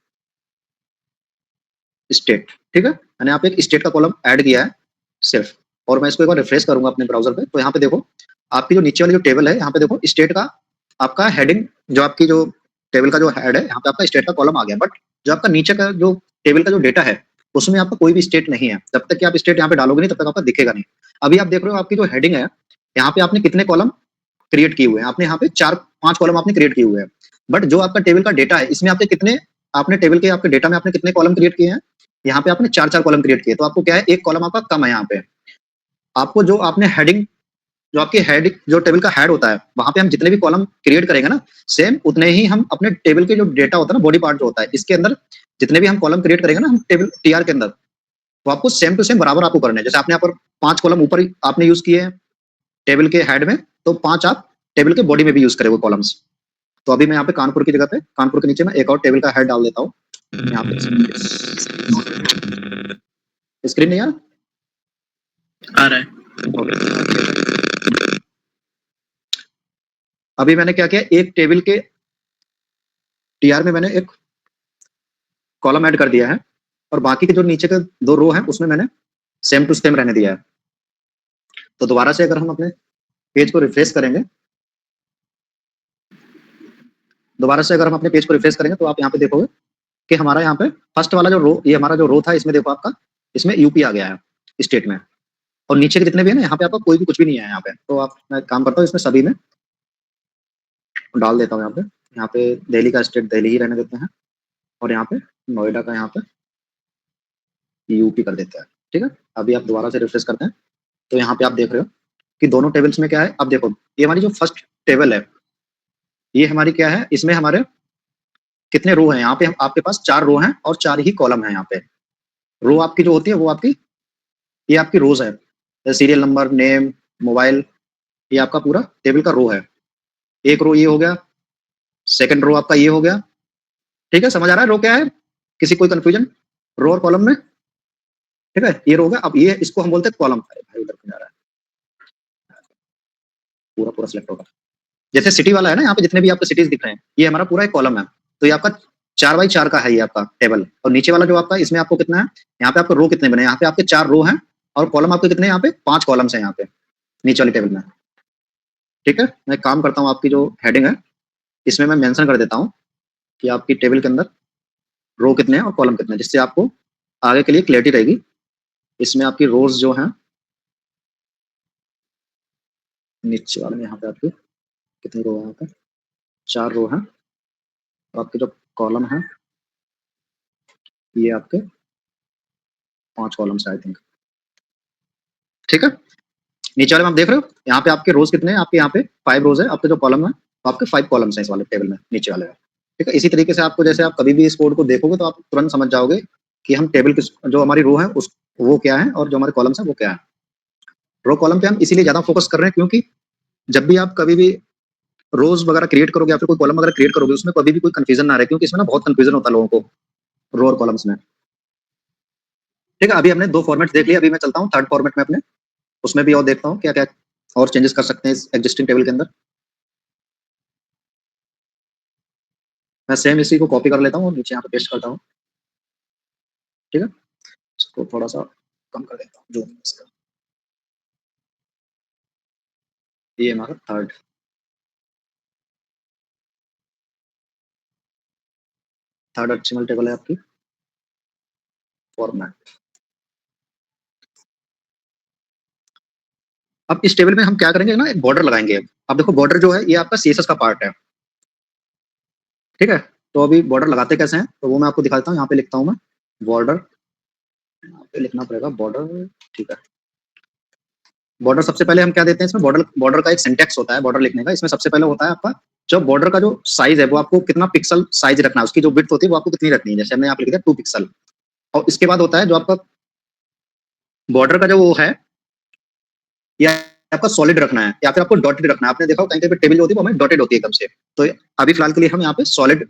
स्टेट। ठीक है, मैंने यहाँ पे एक स्टेट का कॉलम ऐड किया है सिर्फ, और मैं इसको एक बार रिफ्रेश करूंगा अपने ब्राउजर पे, तो यहाँ पे देखो आपकी जो नीचे वाली जो टेबल है, यहाँ पे देखो स्टेट का आपका हेडिंग, जो आपकी जो टेबल का जो हेड है, यहाँ पे आपका स्टेट का कॉलम आ गया। बट जो आपका नीचे का जो टेबल का जो डेटा है, उसमें आपका कोई भी स्टेट नहीं है। जब तक कि आप स्टेट यहाँ पे डालोगे नहीं, तब तक आपका दिखेगा नहीं। अभी आप देख रहे हो आपकी जो हेडिंग है, यहाँ पे आपने कितने कॉलम क्रिएट किए हुए हैं? आपने यहाँ पे 4-5 कॉलम आपने क्रिएट किए हुए हैं। बट जो आपका टेबल का डेटा है, इसमें आपके कितने, आपने टेबल के आपके डेटा में आपने कितने कॉलम क्रिएट किए हैं? यहाँ पे आपने 4-4 कॉलम क्रिएट किए। तो आपको क्या है, एक कॉलम आपका कम है यहाँ पे। आपको जो आपने हेडिंग, जो आपकी हेड, जो टेबल का हेड होता है, वहां पे हम जितने भी कॉलम क्रिएट करेंगे ना, सेम उतने ही हम अपने टेबल के जो डेटा होता है ना, बॉडी पार्ट जो होता है, इसके अंदर जितने भी हम कॉलम क्रिएट करेंगे ना हम टेबल टीआर के अंदर, वो आपको सेम टू सेम बराबर आपको करने हैं। जैसे आपने यहाँ पर 5 कॉलम ऊपर आपने यूज किए हैं टेबल के हेड में, तो 5 आप टेबल के बॉडी में भी यूज करें वो कॉलम्स। तो अभी मैं यहाँ पे कानपुर की जगह पे, कानपुर के नीचे मैं एक और टेबल का हेड डाल देता हूँ यहाँ पे। स्क्रीन नहीं आ आ रहा है। रहा? अभी मैंने क्या किया, एक टेबल के टीआर में मैंने एक कॉलम ऐड कर दिया है और बाकी के जो नीचे के 2 रो हैं उसमें मैंने सेम टू सेम रहने दिया है। तो दोबारा से अगर हम अपने पेज को रिफ्रेश करेंगे, दोबारा से अगर हम अपने पेज को रिफ्रेश करेंगे तो आप यहाँ पे देखोगे कि हमारा यहाँ पे फर्स्ट वाला जो रो, ये हमारा जो रो था, इसमें देखो आपका, इसमें यूपी आ गया है स्टेट में, और नीचे के जितने भी है ना, यहाँ पे आपका कोई भी कुछ भी नहीं है यहाँ पे। तो आप, मैं काम करता हूँ इसमें सभी में डाल देता हूँ। यहाँ पे दिल्ली का स्टेट दिल्ली ही रहने देते हैं और यहाँ पे नोएडा का यहाँ पे यूपी कर देते हैं। ठीक है, अभी आप दोबारा से रिफ्रेश करते हैं तो यहाँ पे आप देख रहे हो कि दोनों टेबल्स में क्या है। अब देखो, ये हमारी जो फर्स्ट टेबल है, ये हमारी क्या है, इसमें हमारे कितने रो हैं, यहाँ पे आपके पास 4 रो हैं और 4 ही कॉलम है। यहाँ पे रो आपकी जो होती है वो आपकी, ये आपकी रोज है, सीरियल नंबर, नेम, मोबाइल, ये आपका पूरा टेबल का रो है। एक रो ये हो गया, सेकंड रो आपका ये हो गया। ठीक है, समझ आ रहा है रो क्या है? किसी कोई कंफ्यूजन रो और कॉलम में? ठीक है, ये रो हो गया। अब ये, इसको हम बोलते हैं कॉलम। अरे भाई उधर क्यों जा रहा है, पूरा पूरा सिलेक्ट होगा। जैसे सिटी वाला है ना, यहाँ पे जितने भी आपको सिटीज दिख रहे हैं, ये हमारा पूरा एक कॉलम है। तो ये आपका 4x4 का है ये आपका टेबल। और नीचे वाला जो आपका, इसमें आपको कितना है, यहाँ पे आपको रो कितने बने, यहाँ पे आपके 4 रो हैं और कॉलम आपके कितने, यहाँ पे 5 कॉलम्स हैं यहाँ पे नीचे वाली टेबल में। ठीक है, मैं काम करता हूँ, आपकी जो हेडिंग है इसमें मैं मेंशन कर देता हूँ कि आपकी टेबल के अंदर रो कितने हैं और कॉलम कितने हैं, जिससे आपको आगे के लिए क्लियरिटी रहेगी। इसमें आपकी रोज जो है नीचे वाले में, यहाँ पे आपकी कितनी रो है, यहाँ पे 4 रो है और आपके जो कॉलम है ये आपके 5 कॉलम्स आई थिंक। ठीक है, नीचे वाले में आप देख रहे हो, यहाँ पे आपके रोज कितने हैं, आपके यहाँ पे 5 रोज है, आपके जो कॉलम है तो आपके 5 कॉलम्स हैं इस वाले टेबल में, नीचे वाले में। ठीक है, इसी तरीके से आपको, जैसे आप कभी भी इस कोड को देखोगे तो आप तुरंत समझ जाओगे कि हम टेबल किस, जो हमारी रो है उस, वो क्या है और जो हमारे कॉलम्स है वो क्या है। रो कॉलम पे हम इसीलिए ज्यादा फोकस कर रहे हैं क्योंकि जब भी आप कभी भी रोज वगैरह क्रिएट करोगे या फिर कोई कॉलम वगैरह क्रिएट करोगे, उसमें कभी भी कोई कंफ्यूजन ना रहे, क्योंकि इसमें ना बहुत कंफ्यूजन होता है लोगों को रो और कॉलम्स में। ठीक है, अभी हमने 2 फॉर्मेट देख लिया, अभी मैं चलता हूँ थर्ड फॉर्मेट में अपने, उसमें भी और देखता हूँ क्या क्या और चेंजेस कर सकते हैं इस एग्जिस्टिंग टेबल के अंदर। मैं सेम इसी को कॉपी कर लेता हूँ और नीचे यहाँ पे पेस्ट करता हूँ। ठीक है, इसको थोड़ा सा कम कर देता हूँ जूम इसका। ये हमारा थर्ड HTML टेबल है आपकी फॉर्मेट। अब इस टेबल में हम क्या करेंगे ना, एक बॉर्डर लगाएंगे। अब देखो, बॉर्डर जो है ये आपका CSS का पार्ट है। ठीक है, तो अभी बॉर्डर लगाते कैसे हैं तो वो मैं आपको दिखा देता हूँ। यहाँ पे लिखता हूँ मैं बॉर्डर, यहाँ पे लिखना पड़ेगा बॉर्डर। ठीक है, बॉर्डर सबसे पहले हम क्या देते हैं इसमें, बॉर्डर, बॉर्डर का एक सिंटेक्स होता है बॉर्डर लिखने का। इसमें सबसे पहले होता है आपका जो बॉर्डर का जो साइज है, वो आपको कितना पिक्सल साइज रखना है, उसकी जो विड्थ होती है वो आपको कितनी रखनी है। जैसे हमने यहाँ पे लिख दिया 2 पिक्सल। और इसके बाद होता है जो आपका बॉर्डर का जो वो है, या आपका सॉलिड रखना है या फिर आपको डॉटेड रखना है। आपने देखा कहीं कहीं टेबल होती है वो हमें डॉटेड होती है एकदम से। तो अभी फिलहाल के लिए हम यहाँ पे सॉलिड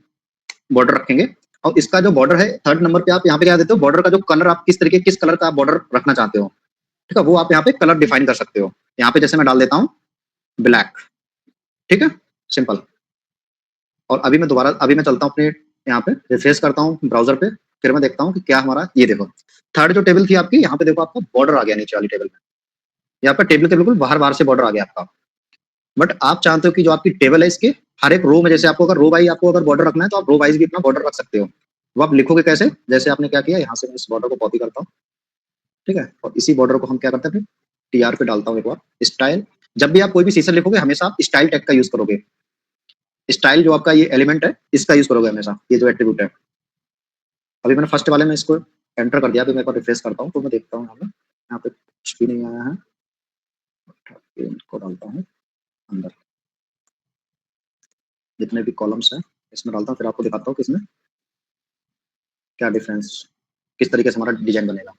बॉर्डर रखेंगे। और इसका जो बॉर्डर है थर्ड नंबर पे, आप यहाँ पे क्या देते हो, बॉर्डर का जो कलर, आप किस तरीके, किस कलर का बॉर्डर रखना चाहते हो। ठीक है, वो आप यहाँ पे कलर डिफाइन कर सकते हो। यहाँ पे जैसे मैं डाल देता हूँ ब्लैक। ठीक है, सिंपल। और अभी मैं दोबारा, अभी मैं चलता हूँ अपने यहाँ पे, रिफ्रेश करता हूँ ब्राउजर पे, फिर मैं देखता हूँ कि क्या हमारा, ये देखो थर्ड जो टेबल थी आपकी, यहाँ पे देखो आपका बॉर्डर आ गया नीचे वाली टेबल में। यहाँ पे टेबल के बिल्कुल बाहर बाहर से बॉर्डर आ गया आपका। बट आप चाहते हो कि जो आपकी टेबल है इसके हर एक रो में, जैसे आपको अगर रो वाइज आपको अगर बॉर्डर रखना है तो आप रो वाइज भी अपना बॉर्डर रख सकते हो। वो आप लिखोगे कैसे, जैसे आपने क्या किया, यहाँ से मैं इस बॉर्डर को कॉपी करता हूँ। ठीक है, और इसी बॉर्डर को हम क्या करते हैं, TR पे डालता हूँ एक बार, स्टाइल। जब भी आप कोई भी सीजन लिखोगे हमेशा आप स्टाइल टैग का यूज करोगे। स्टाइल जो आपका ये एलिमेंट है इसका यूज करोगे हमेशा, ये जो एट्रीब्यूट है। अभी मैंने फर्स्ट वाले में इसको एंटर कर दिया, अभी मैं एक बार रिफ्रेश करता हूँ तो मैं देखता हूँ यहाँ पे कुछ भी नहीं आया है। इनको डालता हूँ अंदर, जितने भी कॉलम्स हैं इसमें डालता हूँ, फिर आपको दिखाता हूँ कि इसमें क्या डिफरेंस, किस तरीके से हमारा डिजाइन बनेगा।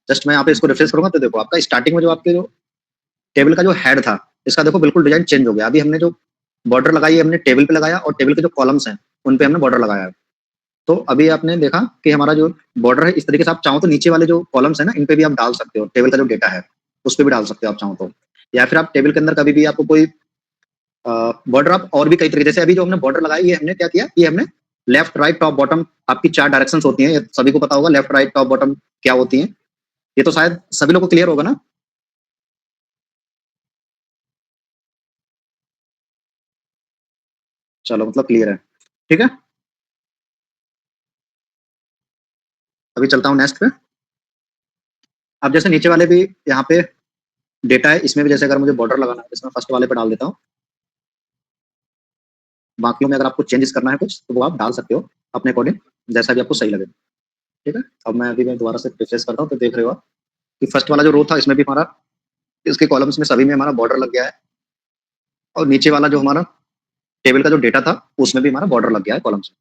जस्ट मैं यहाँ पे इसको रिफ्रेश करूंगा तो देखो आपका स्टार्टिंग में जो आपके जो टेबल का जो हेड था, इसका देखो बिल्कुल डिजाइन चेंज हो गया। अभी हमने जो बॉर्डर लगाई है हमने टेबल पे लगाया और टेबल के जो कॉलम्स हैं उन पे हमने बॉर्डर लगाया है। तो अभी आपने देखा कि हमारा जो बॉर्डर है, इस तरीके से आप चाहो तो नीचे वाले जो कॉलम्स है ना, इन पे भी आप डाल सकते हो, टेबल का जो डेटा है उस पर भी डाल सकते हो आप चाहो तो। या फिर आप टेबल के अंदर कभी भी आपको कोई बॉर्डर आप और भी कई तरीके, जैसे अभी जो हमने बॉर्डर लगाई, ये हमने क्या किया, ये हमने लेफ्ट राइट टॉप बॉटम, आपकी 4 डायरेक्शंस होती हैं, ये सभी को पता होगा लेफ्ट राइट टॉप बॉटम क्या होती हैं, ये तो शायद सभी लोगों को क्लियर होगा ना। चलो मतलब क्लियर है, ठीक है। अभी चलता हूँ नेक्स्ट पे। अब जैसे नीचे वाले भी यहाँ पे डेटा है, इसमें भी जैसे अगर मुझे बॉर्डर लगाना है, इसमें फर्स्ट वाले पे डाल देता हूँ। बाकियों में अगर आपको चेंजेस करना है कुछ, तो वो आप डाल सकते हो अपने अकॉर्डिंग, जैसा भी आपको सही लगे, ठीक है। अब मैं दोबारा से रिफ्रेश करता हूँ, तो देख रहे हो आप कि फर्स्ट वाला जो रो था, इसमें भी हमारा, इसके कॉलम्स में सभी में हमारा बॉर्डर लग गया है, और नीचे वाला जो हमारा टेबल का जो डेटा था, उसमें भी हमारा बॉर्डर लग गया है कॉलम्स में।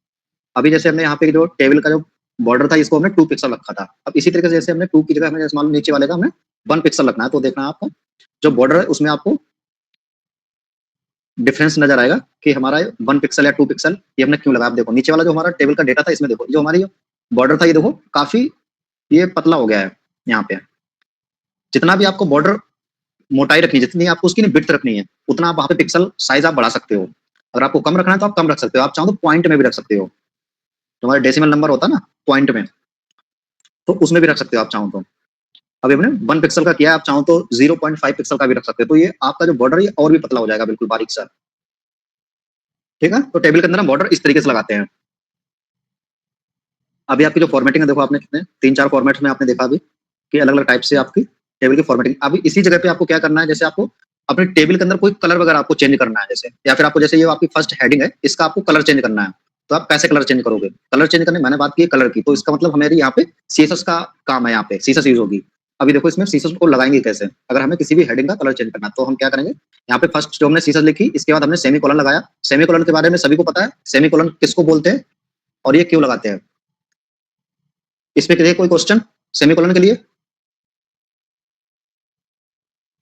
अभी जैसे हमने यहाँ पे जो टेबल का जो बॉर्डर था, इसको हमने 2 पिक्सल रखा था। अब इसी तरीके से जैसे हमने 2 की जगह हमें जैसे मान लो नीचे वाले का हमें 1 पिक्सल रखना है, तो देखना है आपको जो बॉर्डर है उसमें आपको डिफरेंस नजर आएगा कि हमारा 1 पिक्सल या 2 पिक्सल ये हमने क्यों लगाया। आप देखो नीचे वाला जो हमारा टेबल का डेटा था, इसमें देखो जो हमारी बॉर्डर था, ये देखो काफी ये पतला हो गया है। यहाँ पे जितना भी आपको बॉर्डर मोटाई रखनी है, जितनी आपको उसकी बिड्थ रखनी है, उतना आप वहाँ पे पिक्सल साइज आप बढ़ा सकते हो। अगर आपको कम रखना है तो आप कम रख सकते हो, आप चाहो तो पॉइंट में भी रख सकते हो, जो हमारा डेसिमल नंबर होता है ना पॉइंट में, तो उसमें भी रख सकते हो आप चाहो तो। अभी हमने 1 पिक्सल का किया है, आप चाहो तो 0.5 पिक्सल का भी रख सकते हो, तो ये आपका जो बॉर्डर है और भी पतला हो जाएगा, बिल्कुल बारीक सा, ठीक है। तो टेबल के अंदर हम बॉर्डर इस तरीके से लगाते हैं। अभी आपकी जो फॉर्मेटिंग है, देखो आपने कितने 3-4 फॉर्मेट में आपने देखा अभी कि अलग अलग टाइप से आपकी टेबल की फॉर्मेटिंग। अभी इसी जगह पे आपको क्या करना है, जैसे आपको अपने टेबल के अंदर कोई कलर वगैरह आपको चेंज करना है, जैसे या फिर आपको जैसे ये आपकी फर्स्ट हेडिंग है, इसका आपको कलर चेंज करना है, तो आप कैसे कलर चेंज करोगे। कलर चेंज करने मैंने बात की कलर की, तो इसका मतलब हमारी यहाँ पे सीएसएस का काम है, यहाँ पे सीएसएस यूज होगी। अभी देखो इसमें सीएसएस को लगाएंगे कैसे, अगर हमें किसी भी हेडिंग का कलर चेंज करना है, तो हम क्या करेंगे, यहाँ पे फर्स्ट जो हमने सीएसएस लिखी, इसके बाद हमने सेमी कॉलन लगाया। सेमी कॉलन के बारे में सभी को पता है, सेमी कॉलन किसको बोलते हैं और ये क्यों लगाते हैं, इसमें कोई क्वेश्चन सेमीकोलन के लिए,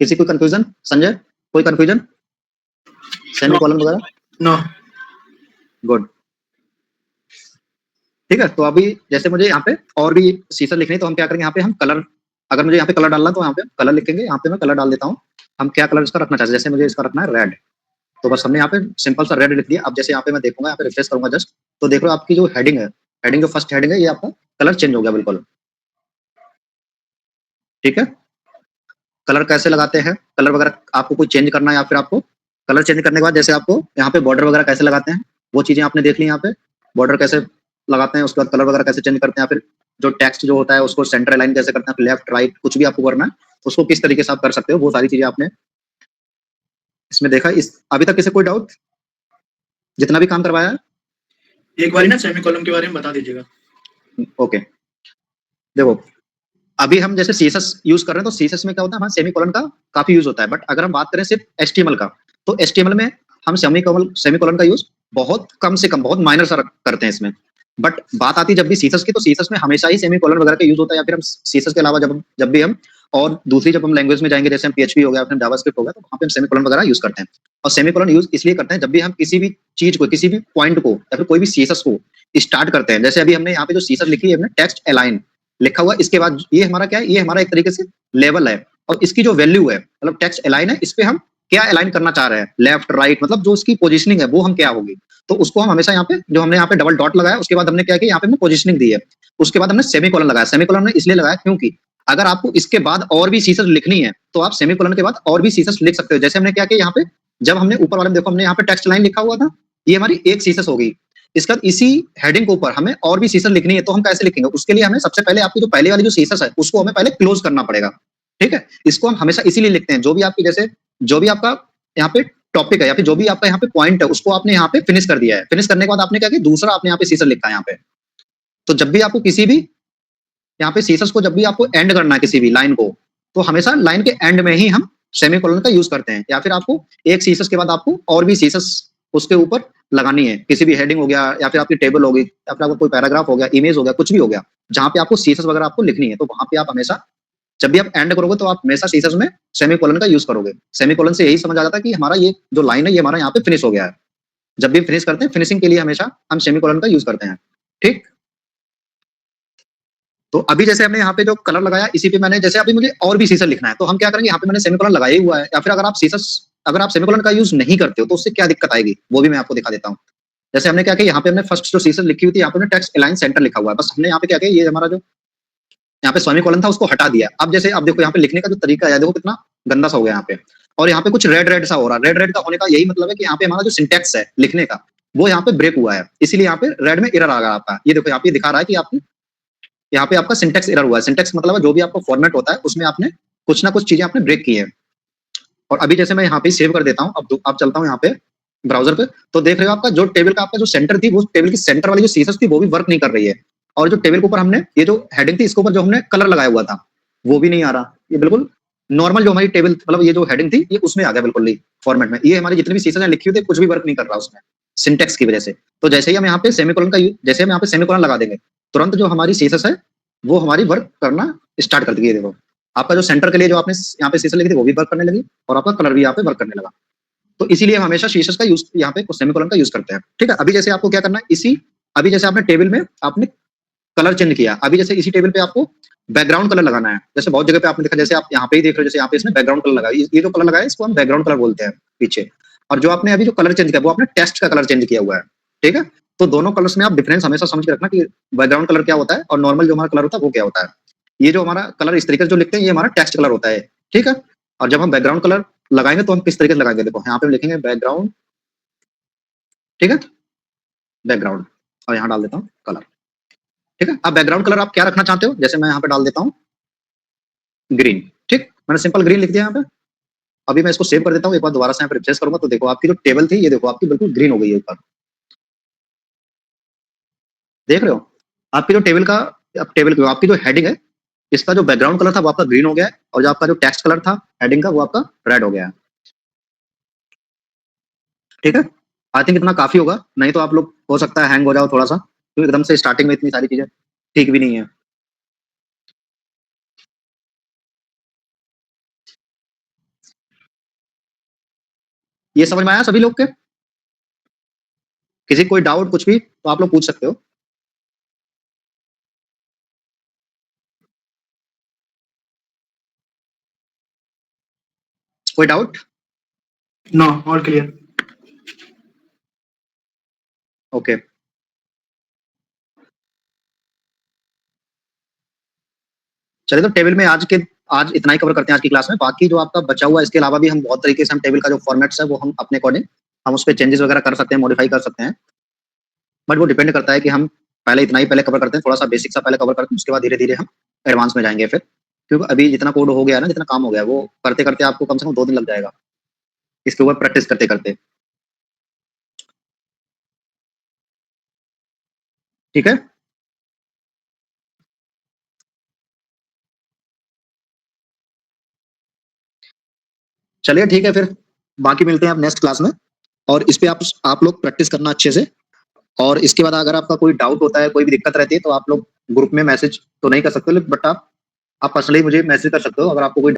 किसी कोई कंफ्यूजन, संजय कोई कंफ्यूजन सेमीकोलन वगैरह? नो। गुड, ठीक है। तो अभी जैसे मुझे यहाँ पे और भी सीसर लिखनी है, तो हम क्या करेंगे, यहाँ पे हम कलर, अगर मुझे यहाँ पे कलर डालना तो यहाँ पे कलर लिखेंगे, यहाँ पे मैं कलर डाल देता हूँ। हम क्या कलर इसका रखना चाहते हैं, जैसे मुझे इसका रखना है रेड, तो बस हमने यहाँ पे सिंपल सा रेड लिख दिया। अब जैसे यहाँ पे मैं देखूंगा, यहाँ पे रिफ्रेश करूंगा जस्ट, तो देख लो आपकी जो हेडिंग है, हेडिंग जो फर्स्ट हेडिंग है, ये आपका कलर चेंज हो गया बिल्कुल, ठीक है। कलर कैसे लगाते हैं, कलर वगैरह आपको कोई चेंज करना है, या फिर आपको कलर चेंज करने के बाद जैसे आपको यहाँ पे बॉर्डर वगैरह कैसे लगाते हैं, वो चीजें आपने देख ली। यहाँ पे बॉर्डर कैसे लगाते हैं, उसके बाद कलर वगैरह कैसे चेंज करते हैं, फिर जो टेक्स्ट जो होता है उसको सेंटर अलाइन कैसे करते हैं, लेफ्ट राइट कुछ भी आपको करना है, उसको किस तरीके से आप कर सकते हो, वो सारी चीजें आपने इसमें देखा। इस अभी तक किसी कोई डाउट, जितना भी काम करवाया है? एक बार ना सेमीकोलन के बारे में बता दीजिएगा। ओके, देखो अभी हम जैसे सीएसएस यूज कर रहे हैं, तो सीएसएस में क्या होता है, हमारा सेमीकोलन का काफी यूज होता है, बट अगर हम बात करें सिर्फ एचटीएमएल का, तो एचटीएमएल में हम सेमीकोलन का यूज बहुत कम से कम, बहुत माइनर सा करते हैं इसमें। बट बात आती है जब भी सीएसएस की, तो सीएसएस में हमेशा ही सेमीकोलन वगैरह का यूज होता है, या फिर हम सीएसएस के अलावा जब भी हम और दूसरी जब हम लैंग्वेज में जाएंगे, जैसे हम पीएचपी हो गया, फिर जावास्क्रिप्ट हो गया, तो वहाँ पे हम सेमीकोलन वगैरह यूज करते हैं। और सेमीकोलन यूज इसलिए करते हैं जब भी हम किसी भी चीज को, किसी भी पॉइंट को, या फिर कोई भी सीएसएस को स्टार्ट करते हैं। जैसे अभी हमने यहाँ पे जो सीएसएस लिखी है, हमने टेक्स्ट अलाइन लिखा हुआ, इसके बाद ये हमारा क्या है, ये हमारा एक तरीके से लेवल है, और इसकी जो वैल्यू है, मतलब टेक्स्ट अलाइन है, इस पे हम क्या अलाइन करना चाह रहे हैं, लेफ्ट राइट, मतलब जो उसकी पोजीशनिंग है वो हम क्या होगी, तो उसको हम हमेशा यहाँ पे, जो हमने यहाँ पे डबल डॉट लगाया, उसके बाद हमने क्या किया, यहाँ पे हमने पोजीशनिंग दी है, उसके बाद हमने सेमीकोलन लगाया। सेमीकोलन ने इसलिए लगाया क्योंकि अगर आपको इसके बाद और भी सीसस लिखनी है, तो आप सेमीकोलन के बाद और भी सीसस लिख सकते हो। जैसे हमने क्या किया, यहाँ पे जब हमने ऊपर वाले में देखो, हमने यहाँ पे टेक्स्ट लाइन लिखा हुआ था, ये हमारी एक सीसस होगी। इसके बाद इसी हेडिंग के ऊपर हमें और भी सीसस लिखनी है, तो हम कैसे लिखेंगे, उसके लिए हमें सबसे पहले आपकी जो पहले वाली जो सीसस है, उसको हमें पहले क्लोज करना पड़ेगा, ठीक है। इसको हम हमेशा इसीलिए लिखते हैं, जो भी आपकी जैसे जो भी आपका यहाँ पे टॉपिक है, या फिर जो भी आपका यहाँ पे पॉइंट है, उसको आपने यहाँ पे फिनिश कर दिया है। फिनिश करने के बाद आपने क्या किया, दूसरा आपने यहाँ पे सीसस लिखा है यहाँ पे। तो जब भी आपको किसी भी यहाँ पे सीसस को जब भी आपको एंड करना है किसी भी लाइन को, तो हमेशा लाइन के एंड में ही हम सेमीकोलन का यूज करते हैं। या फिर आपको एक सीसस के बाद आपको और भी सीसस उसके ऊपर लगानी है, किसी भी हेडिंग हो गया, या फिर आपकी टेबल होगी, या फिर आपको कोई पैराग्राफ हो गया, इमेज हो गया, कुछ भी हो गया, जहां पे आपको सीसस वगैरह आपको लिखनी है, तो वहां पे आप हमेशा जब भी आप एंड करोगे, तो आप हमेशा सीसस में सेमीकोलन का यूज करोगे। सेमीकोलन से यही समझ आ जाता है कि हमारा ये जो लाइन है, ये हमारा यहाँ पे फिनिश हो गया है। जब भी फिनिश करते हैं, फिनिशिंग के लिए हमेशा हम सेमीकोलन का यूज करते हैं, ठीक। तो अभी जैसे हमने यहाँ पे जो कलर लगाया, इसी पे मैंने जैसे अभी मुझे और भी सीसस लिखना है, तो हम क्या करेंगे, यहाँ पे मैंने सेमीकोलन लगाया ही हुआ है। या फिर अगर आप सीसस अगर आप सेमीकोलन का यूज नहीं करते हो तो उससे क्या दिक्कत आएगी वो भी मैं आपको दिखा देता हूँ। जैसे हमने क्या किया, यहाँ पे हमने फर्स्ट जो सीसस लिखी हुई थी, यहाँ पे हमने टेक्स्ट अलाइन सेंटर लिखा हुआ है, बस हमने यहाँ पे क्या किया, ये हमारा जो यहाँ पे सेमीकोलन था उसको हटा दिया। अब जैसे अब देखो यहाँ पे लिखने का जो तरीका है, देखो कितना गंदा सा हो गया यहाँ पे, और यहाँ पे कुछ रेड रेड सा हो रहा है। रेड रेड का होने का यही मतलब है कि यहाँ पे हमारा जो सिंटेक्स है लिखने का वो यहाँ पे ब्रेक हुआ है, इसीलिए यहाँ पे रेड में एरर आ रहा है। ये देखो यहाँ पे दिखा रहा है कि आपकी यहाँ पे आपका सिंटेक्स एरर हुआ है। सिंटेक्स मतलब जो भी आपका फॉर्मेट होता है उसमें आपने कुछ ना कुछ चीजें आपने ब्रेक की है। और अभी जैसे मैं यहाँ पे सेव कर देता हूँ, अब चलता हूँ यहाँ पे ब्राउजर पे, तो देख रहे हो आपका जो टेबल का आपका जो सेंटर थी, वो टेबल की सेंटर वाली जो सीसस थी वो भी वर्क नहीं कर रही है। और जो टेबल के ऊपर हमने ये जो हेडिंग थी इसके ऊपर जो हमने कलर लगाया हुआ था वो भी नहीं आ रहा। ये बिल्कुल नॉर्मल जो हमारी टेबल मतलब ये जो हेडिंग थी ये उसमें आ गया बिल्कुल फॉर्मेट में। ये हमारी जितनी भी सीसस लिखी हुई थी कुछ भी वर्क नहीं कर रहा उसमें सिंटेक्स की वजह से। तो जैसे ही हम यहाँ पे सेमीकोलन का जैसे हम यहाँ पे सेमीकोलन लगा देंगे तुरंत जो हमारी सीसस है वो हमारी वर्क करना स्टार्ट कर देगी। देखो आपका जो सेंटर के लिए जो आपने यहाँ पे सीसस लिखी थी वो भी वर्क करने लगी और आपका कलर भी यहाँ पे वर्क करने लगा। तो इसीलिए हम हमेशा सीसस का यूज यहाँ पे सेमीकोलन का यूज करते हैं। ठीक है, अभी जैसे आपको क्या करना है, अभी जैसे आपने टेबल में आपने कलर चेंज किया, अभी जैसे इसी टेबल पे आपको बैकग्राउंड कलर लगाना है। जैसे बहुत जगह पे आपने देखा, जैसे आप यहाँ पे ही देख रहे हो, जैसे यहाँ पे इसने बैकग्राउंड कलर लगाया, ये जो कलर लगाया इसको हम बैकग्राउंड कलर बोलते हैं पीछे। और जो आपने अभी जो कलर चेंज किया वो आपने टेक्स्ट का कलर चेंज किया हुआ है। ठीक है, तो दोनों कलर्स में आप डिफरेंस हमेशा समझ के रखना कि बैकग्राउंड कलर क्या होता है और नॉर्मल जो हमारा कलर होता है वो क्या होता है। ये जो हमारा कलर इस तरीके से जो लिखते हैं ये हमारा टेक्स्ट कलर होता है। ठीक है, और जब हम बैकग्राउंड कलर लगाएंगे तो हम किस तरीके से लगाएंगे, देखो यहाँ पे हम लिखेंगे बैकग्राउंड। ठीक है, बैकग्राउंड, और यहाँ डाल देता हूँ कलर। ठीक है, अब बैकग्राउंड कलर आप क्या रखना चाहते हो, जैसे मैं यहाँ पे डाल देता हूँ ग्रीन। ठीक, मैंने सिंपल ग्रीन लिख दिया यहाँ पे। अभी मैं इसको सेव कर देता हूँ, एक बार दोबारा से यहाँ पे रिफ्रेश करूंगा तो देखो आपकी जो टेबल थी ये देखो आपकी बिल्कुल ग्रीन हो गई है ऊपर। देख रहे हो आपकी जो टेबल का आपकी जो हेडिंग है इसका जो बैकग्राउंड कलर था वो आपका ग्रीन हो गया है, और जो आपका जो टेक्स्ट कलर था हेडिंग का वो आपका रेड हो गया है। ठीक है, आई थिंक इतना काफी होगा, नहीं तो आप लोग हो सकता है हैंग हो जाओ थोड़ा सा, क्योंकि एकदम से स्टार्टिंग में इतनी सारी चीजें ठीक भी नहीं है। ये समझ में आया सभी लोग के? किसी कोई डाउट कुछ भी तो आप लोग पूछ सकते हो। कोई doubt? No, all clear. Okay, चलिए तो टेबल में आज इतना ही कवर करते हैं आज की क्लास में। बाकी जो आपका बचा हुआ इसके अलावा भी हम बहुत तरीके से हम टेबल का जो फॉर्मेट्स है वो हम अपने अकॉर्डिंग हम उस पर चेंजेस वगैरह कर सकते हैं, मॉडिफाई कर सकते हैं। बट वो डिपेंड करता है कि हम पहले इतना ही पहले कवर करते हैं, थोड़ा सा बेसिक सा पहले कवर करते हैं, उसके बाद धीरे धीरे हम एडवांस में जाएंगे फिर। क्योंकि अभी जितना कोड हो गया है ना, जितना काम हो गया है वो करते करते आपको कम से कम 2 दिन लग जाएगा इसके ऊपर प्रैक्टिस करते करते। ठीक है, चलिए ठीक है फिर, बाकी मिलते हैं आप नेक्स्ट क्लास में। और इस पे आप लोग प्रैक्टिस करना अच्छे से। और इसके बाद अगर आपका कोई डाउट होता है, कोई भी दिक्कत रहती है तो आप लोग ग्रुप में मैसेज तो नहीं कर सकते, बट आप पर्सनली मुझे मैसेज कर सकते हो अगर आपको कोई